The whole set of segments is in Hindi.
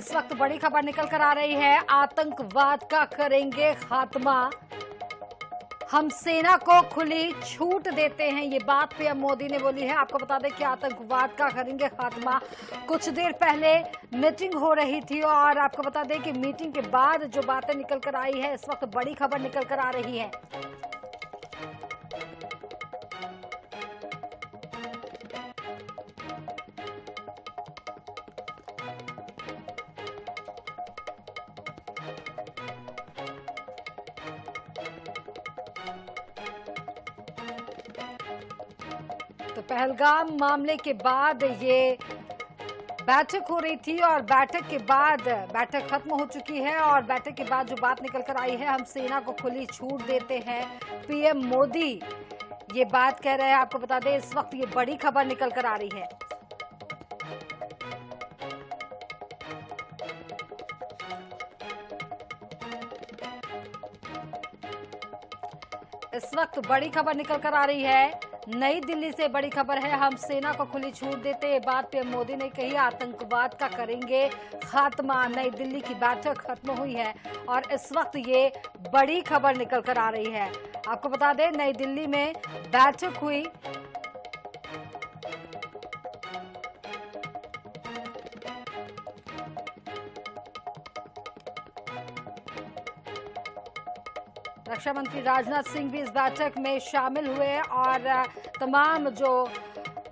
इस वक्त बड़ी खबर निकल कर आ रही है, आतंकवाद का करेंगे खात्मा, हम सेना को खुली छूट देते हैं। ये बात पीएम मोदी ने बोली है। आपको बता दें कि आतंकवाद का करेंगे खात्मा। कुछ देर पहले मीटिंग हो रही थी और आपको बता दें कि मीटिंग के बाद जो बातें निकल कर आई है, इस वक्त बड़ी खबर निकल कर आ रही है। तो पहलगाम मामले के बाद ये बैठक हो रही थी और बैठक खत्म हो चुकी है और बैठक के बाद जो बात निकल कर आई है, हम सेना को खुली छूट देते हैं। पीएम मोदी ये बात कह रहे हैं। आपको बता दें इस वक्त ये बड़ी खबर निकल कर आ रही है। इस वक्त बड़ी खबर निकल कर आ रही है, नई दिल्ली से बड़ी खबर है, हम सेना को खुली छूट देते। ये बात पीएम मोदी ने कही, आतंकवाद का करेंगे खात्मा। नई दिल्ली की बैठक खत्म हुई है और इस वक्त ये बड़ी खबर निकल कर आ रही है। आपको बता दें नई दिल्ली में बैठक हुई। रक्षा मंत्री राजनाथ सिंह भी इस बैठक में शामिल हुए और तमाम जो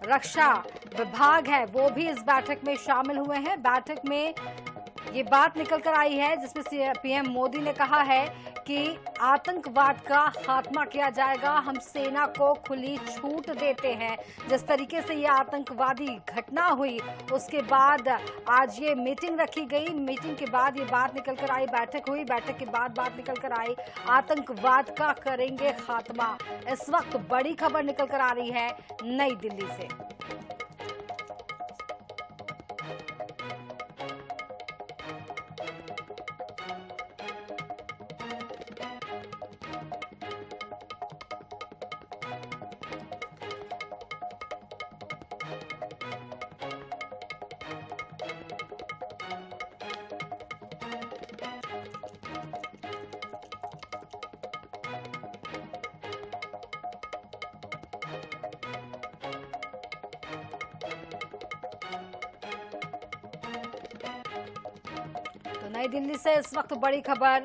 रक्षा विभाग है वो भी इस बैठक में शामिल हुए हैं। बैठक में ये बात निकल कर आई है जिसमें पीएम मोदी ने कहा है कि आतंकवाद का खात्मा किया जाएगा, हम सेना को खुली छूट देते हैं। जिस तरीके से ये आतंकवादी घटना हुई उसके बाद आज ये मीटिंग रखी गई। मीटिंग के बाद ये बात निकल कर आई, बैठक हुई, बैठक के बाद बात निकल कर आई, आतंकवाद का करेंगे खात्मा। इस वक्त बड़ी खबर निकल कर आ रही है नई दिल्ली से। नई दिल्ली से इस वक्त बड़ी खबर।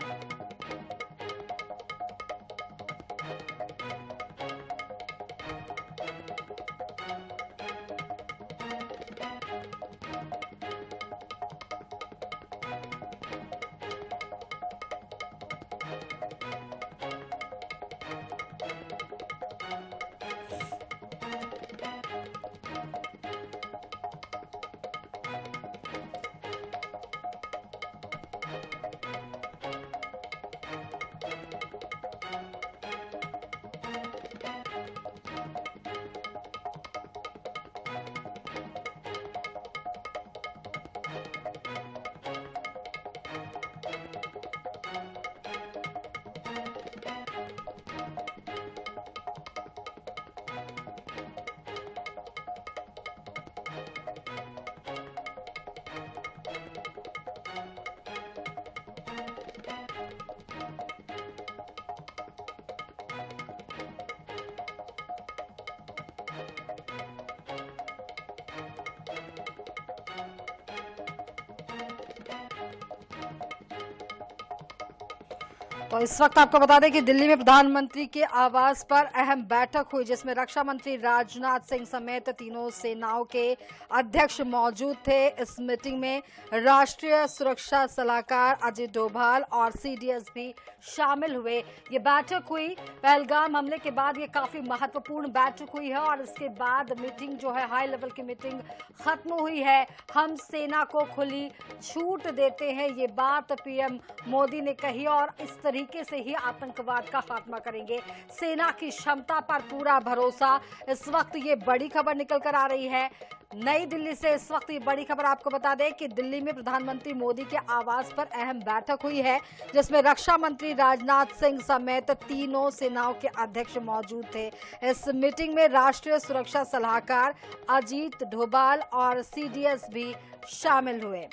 तो इस वक्त आपको बता दें कि दिल्ली में प्रधानमंत्री के आवास पर अहम बैठक हुई जिसमें रक्षा मंत्री राजनाथ सिंह समेत तीनों सेनाओं के अध्यक्ष मौजूद थे। इस मीटिंग में राष्ट्रीय सुरक्षा सलाहकार अजीत डोभाल और सीडीएस भी शामिल हुए। ये बैठक हुई पहलगाम हमले के बाद, ये काफी महत्वपूर्ण बैठक हुई है और इसके बाद मीटिंग जो है, हाई लेवल की मीटिंग खत्म हुई है। हम सेना को खुली छूट देते हैं, ये बात पीएम मोदी ने कही और इस तरीके से ही आतंकवाद का खात्मा करेंगे। सेना की क्षमता पर पूरा भरोसा। इस वक्त ये बड़ी खबर निकल कर आ रही है नई दिल्ली से। इस वक्त ये बड़ी खबर आपको बता दें कि दिल्ली में प्रधानमंत्री मोदी के आवास पर अहम बैठक हुई है जिसमें रक्षा मंत्री राजनाथ सिंह समेत तीनों सेनाओं के अध्यक्ष मौजूद थे। इस मीटिंग में राष्ट्रीय सुरक्षा सलाहकार अजीत डोभाल और सीडीएस भी शामिल हुए।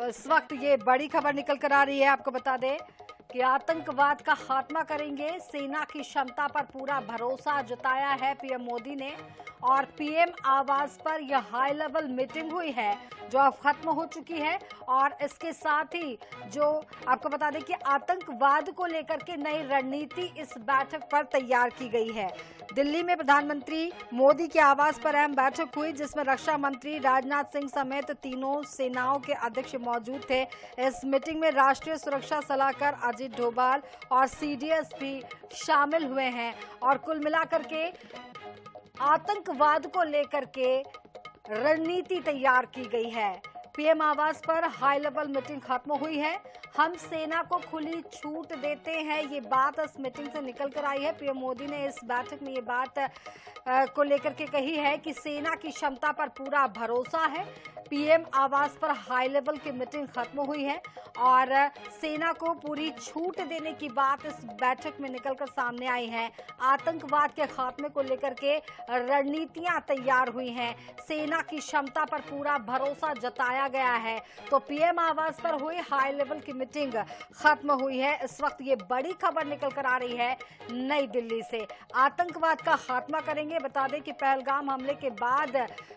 तो इस वक्त ये बड़ी खबर निकल कर आ रही है, आपको बता दें कि आतंकवाद का खात्मा करेंगे, सेना की क्षमता पर पूरा भरोसा जताया है पीएम मोदी ने। और पीएम आवास पर यह हाई लेवल मीटिंग हुई है जो अब खत्म हो चुकी है। और इसके साथ ही जो आपको बता दें कि आतंकवाद को लेकर के नई रणनीति इस बैठक पर तैयार की गई है। दिल्ली में प्रधानमंत्री मोदी के आवास पर अहम बैठक हुई जिसमें रक्षा मंत्री राजनाथ सिंह समेत तीनों सेनाओं के अध्यक्ष मौजूद थे। इस मीटिंग में राष्ट्रीय सुरक्षा सलाहकार अजीत डोभाल और सीडीएस भी शामिल हुए हैं। और कुल मिलाकर के आतंकवाद को लेकर के रणनीति तैयार की गई है। पीएम आवास पर हाई लेवल मीटिंग खत्म हुई है। हम सेना को खुली छूट देते हैं, ये बात इस मीटिंग से निकल कर आई है। पीएम मोदी ने इस बैठक में ये बात को लेकर के कही है कि सेना की क्षमता पर पूरा भरोसा है। पीएम आवास पर हाई लेवल की मीटिंग खत्म हुई है और सेना को पूरी छूट देने की बात इस बैठक में निकलकर सामने आई है। आतंकवाद के खात्मे को लेकर के रणनीतियां तैयार हुई हैं। सेना की क्षमता पर पूरा भरोसा जताया गया है। तो पीएम आवास पर हुई हाई लेवल की मीटिंग खत्म हुई है। इस वक्त ये बड़ी खबर निकल कर आ रही है नई दिल्ली से। आतंकवाद का खात्मा करेंगे। बता दें कि पहलगाम हमले के बाद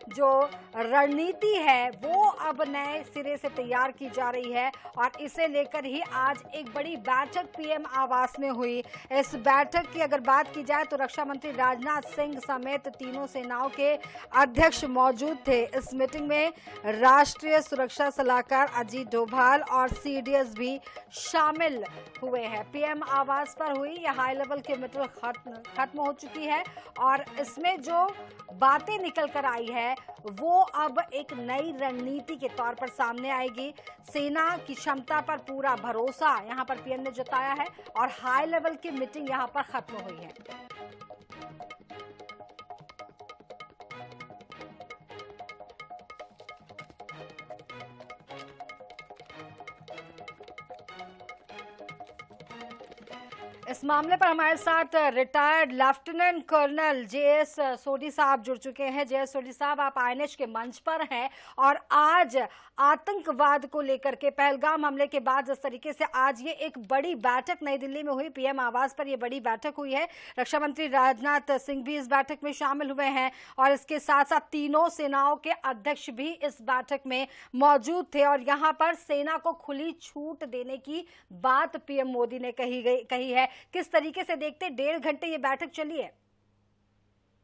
जो रणनीति है वो अब नए सिरे से तैयार की जा रही है और इसे लेकर ही आज एक बड़ी बैठक पीएम आवास में हुई। इस बैठक की अगर बात की जाए तो रक्षा मंत्री राजनाथ सिंह समेत तीनों सेनाओं के अध्यक्ष मौजूद थे। इस मीटिंग में राष्ट्रीय सुरक्षा सलाहकार अजीत डोभाल और सीडीएस भी शामिल हुए हैं। पीएम आवास पर हुई यह हाई लेवल की मीटिंग खत्म हो चुकी है और इसमें जो बातें निकल कर आई है वो अब एक नई रणनीति के तौर पर सामने आएगी। सेना की क्षमता पर पूरा भरोसा यहां पर पीएम ने जताया है और हाई लेवल की मीटिंग यहां पर खत्म हुई है। इस मामले पर हमारे साथ retired lieutenant colonel JS Sodhi साहब जुड़ चुके हैं। जेएस सोढी साहब, आप आईएनएच के मंच पर हैं और आज आतंकवाद को लेकर के पहलगाम हमले के बाद जिस तरीके से आज ये एक बड़ी बैठक नई दिल्ली में हुई, पीएम आवास पर ये बड़ी बैठक हुई है। रक्षा मंत्री राजनाथ सिंह भी इस बैठक में शामिल हुए हैं और इसके साथ साथ तीनों सेनाओं के अध्यक्ष भी इस बैठक में मौजूद थे और यहाँ पर सेना को खुली छूट देने की बात पीएम मोदी ने कही है। किस तरीके से देखते, 1.5 घंटे ये बैठक चली है?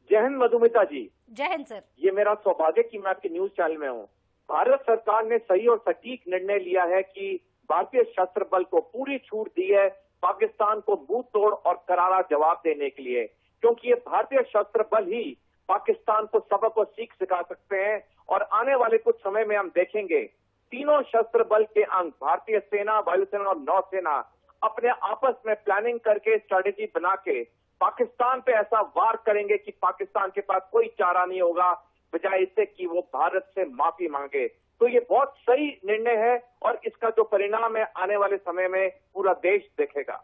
जय हिंद मधुमिता जी। जय हिंद सर। ये मेरा सौभाग्य कि मैं आपके न्यूज चैनल में हूँ। भारत सरकार ने सही और सटीक निर्णय लिया है कि भारतीय सशस्त्र बल को पूरी छूट दी है पाकिस्तान को मुंह तोड़ और करारा जवाब देने के लिए, क्योंकि ये भारतीय सशस्त्र बल ही पाकिस्तान को सबक और सीख सिखा सकते हैं। और आने वाले कुछ समय में हम देखेंगे तीनों सशस्त्र बल के अंग, भारतीय सेना, वायुसेना और नौसेना, अपने आपस में प्लानिंग करके स्ट्रेटेजी बना के पाकिस्तान पे ऐसा वार करेंगे कि पाकिस्तान के पास कोई चारा नहीं होगा बजाय इससे कि वो भारत से माफी मांगे। तो ये बहुत सही निर्णय है और इसका जो परिणाम है आने वाले समय में पूरा देश देखेगा।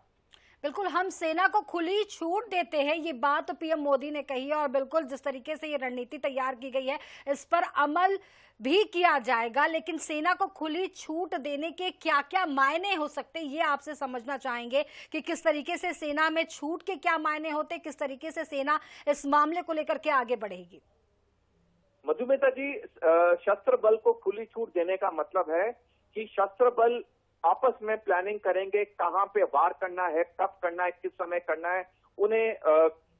बिल्कुल, हम सेना को खुली छूट देते हैं, ये बात तो पीएम मोदी ने कही है और बिल्कुल जिस तरीके से ये रणनीति तैयार की गई है इस पर अमल भी किया जाएगा। लेकिन सेना को खुली छूट देने के क्या क्या मायने हो सकते हैं ये आपसे समझना चाहेंगे कि किस तरीके से सेना में छूट के क्या मायने होते, किस तरीके से सेना इस मामले को लेकर के आगे बढ़ेगी। मधुमिता जी, सशस्त्र बल को खुली छूट देने का मतलब है कि सशस्त्र बल आपस में प्लानिंग करेंगे कहां पे वार करना है, कब करना है, किस समय करना है। उन्हें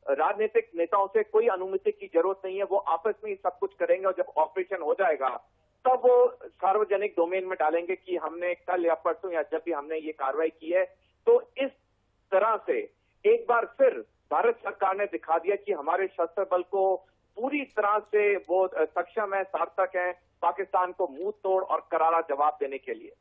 राजनीतिक नेताओं से कोई अनुमति की जरूरत नहीं है, वो आपस में ही सब कुछ करेंगे और जब ऑपरेशन हो जाएगा तब वो सार्वजनिक डोमेन में डालेंगे कि हमने कल या परसों या जब भी हमने ये कार्रवाई की है। तो इस तरह से एक बार फिर भारत सरकार ने दिखा दिया कि हमारे सशस्त्र बल को पूरी तरह से वो सक्षम है, सार्थक है पाकिस्तान को मुंह तोड़ और करारा जवाब देने के लिए।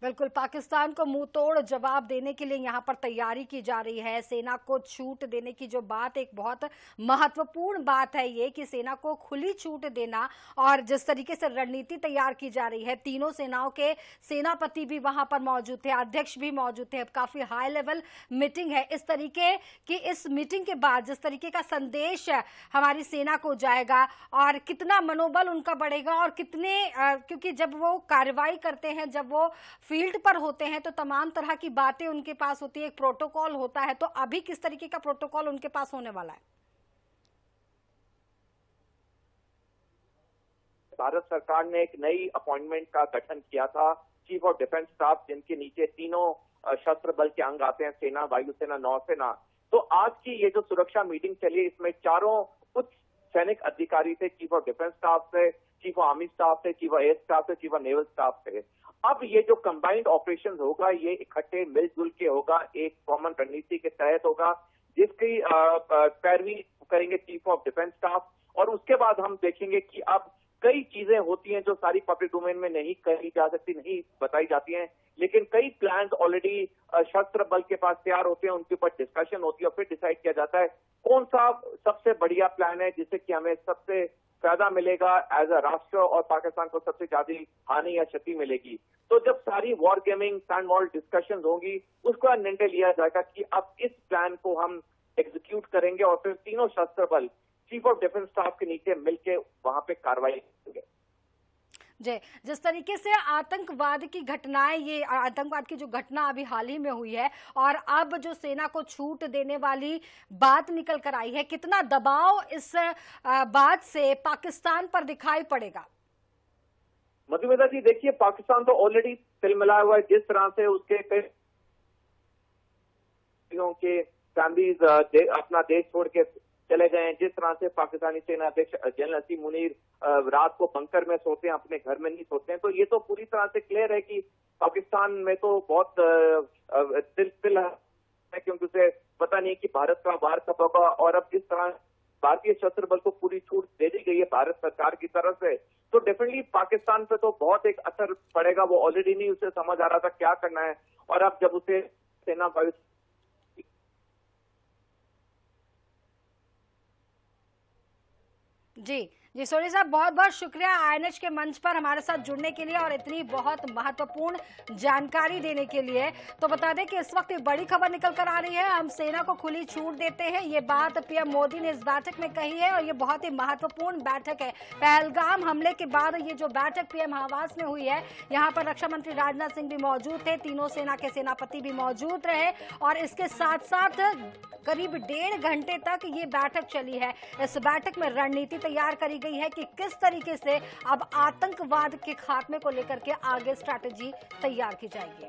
बिल्कुल, पाकिस्तान को मुंह तोड़ जवाब देने के लिए यहाँ पर तैयारी की जा रही है। सेना को छूट देने की जो बात, एक बहुत महत्वपूर्ण बात है ये कि सेना को खुली छूट देना, और जिस तरीके से रणनीति तैयार की जा रही है, तीनों सेनाओं के सेनापति भी वहां पर मौजूद थे, अध्यक्ष भी मौजूद थे। काफी हाई लेवल मीटिंग है। इस तरीके की इस मीटिंग के बाद जिस तरीके का संदेश हमारी सेना को जाएगा और कितना मनोबल उनका बढ़ेगा, और कितने क्योंकि जब वो कार्रवाई करते हैं, जब वो फील्ड पर होते हैं, तो तमाम तरह की बातें उनके पास होती है, एक प्रोटोकॉल होता है। तो अभी किस तरीके का प्रोटोकॉल उनके पास होने वाला है? भारत सरकार ने एक नई अपॉइंटमेंट का गठन किया था, चीफ ऑफ डिफेंस स्टाफ, जिनके नीचे तीनों शस्त्र बल के अंग आते हैं, सेना, वायुसेना, नौसेना। तो आज की ये जो सुरक्षा मीटिंग चली, इसमें चारों उच्च सैनिक अधिकारी थे, चीफ ऑफ डिफेंस स्टाफ से, चीफ ऑफ आर्मी स्टाफ से, चीफ ऑफ एयर स्टाफ से, चीफ ऑफ नेवल स्टाफ से। अब ये जो कंबाइंड ऑपरेशन होगा, ये इकट्ठे मिलजुल के होगा, एक कॉमन रणनीति के तहत होगा, जिसकी पैरवी करेंगे चीफ ऑफ डिफेंस स्टाफ। और उसके बाद हम देखेंगे कि अब कई चीजें होती हैं जो सारी पब्लिक डोमेन में नहीं कही जा सकती, नहीं बताई जाती हैं, लेकिन कई प्लान्स ऑलरेडी शस्त्र बल के पास तैयार होते हैं, उनके ऊपर डिस्कशन होती है और फिर डिसाइड किया जाता है कौन सा सबसे बढ़िया प्लान है, जिससे कि हमें सबसे फायदा मिलेगा एज अ राष्ट्र, और पाकिस्तान को सबसे ज्यादा हानि या क्षति मिलेगी। तो जब सारी war gaming, sand wall discussion होंगी, उसका निर्णय लिया जाएगा कि अब इस प्लान को हम एग्जीक्यूट करेंगे, और फिर तीनों शस्त्र बल चीफ ऑफ डिफेंस स्टाफ के नीचे मिलकर वहां पे कार्रवाई करेंगे। जी, जिस तरीके से आतंकवाद की घटनाएं, ये आतंकवाद की जो घटना अभी हाल ही में हुई है, और अब जो सेना को छूट देने वाली बात निकल कर आई है, कितना दबाव इस बात से पाकिस्तान पर दिखाई पड़ेगा? मधुमिता जी, देखिए, पाकिस्तान तो ऑलरेडी तिलमिलाया हुआ है। जिस तरह से उसके कई के फैमिलीज अपना देश छोड़ के चले गए हैं, जिस तरह से पाकिस्तानी सेना अध्यक्ष जनरल असीम मुनीर रात को बंकर में सोते हैं, अपने घर में नहीं सोते हैं, तो ये तो पूरी तरह से क्लियर है कि पाकिस्तान में तो बहुत तिल है, क्योंकि उसे पता नहीं कि भारत का वार कब होगा। और अब जिस तरह भारतीय सशस्त्र बल को पूरी छूट दे दी गई है भारत सरकार की तरफ से, तो डेफिनेटली पाकिस्तान पे तो बहुत एक असर पड़ेगा। वो ऑलरेडी नहीं उसे समझ आ रहा था क्या करना है, और अब जब उसे सेना वायु जी सोनी साहब, बहुत बहुत शुक्रिया आईएनएच के मंच पर हमारे साथ जुड़ने के लिए और इतनी बहुत महत्वपूर्ण जानकारी देने के लिए। तो बता दें कि इस वक्त एक बड़ी खबर निकल कर आ रही है, हम सेना को खुली छूट देते हैं, ये बात पीएम मोदी ने इस बैठक में कही है, और ये बहुत ही महत्वपूर्ण बैठक है। पहलगाम हमले के बाद ये जो बैठक पीएम आवास में हुई है, यहाँ पर रक्षा मंत्री राजनाथ सिंह भी मौजूद थे, तीनों सेना के सेनापति भी मौजूद रहे, और इसके साथ साथ करीब 1.5 घंटे तक ये बैठक चली है। इस बैठक में रणनीति तैयार करी गई है कि किस तरीके से अब आतंकवाद के खात्मे को लेकर के आगे स्ट्रैटेजी तैयार की जाएगी।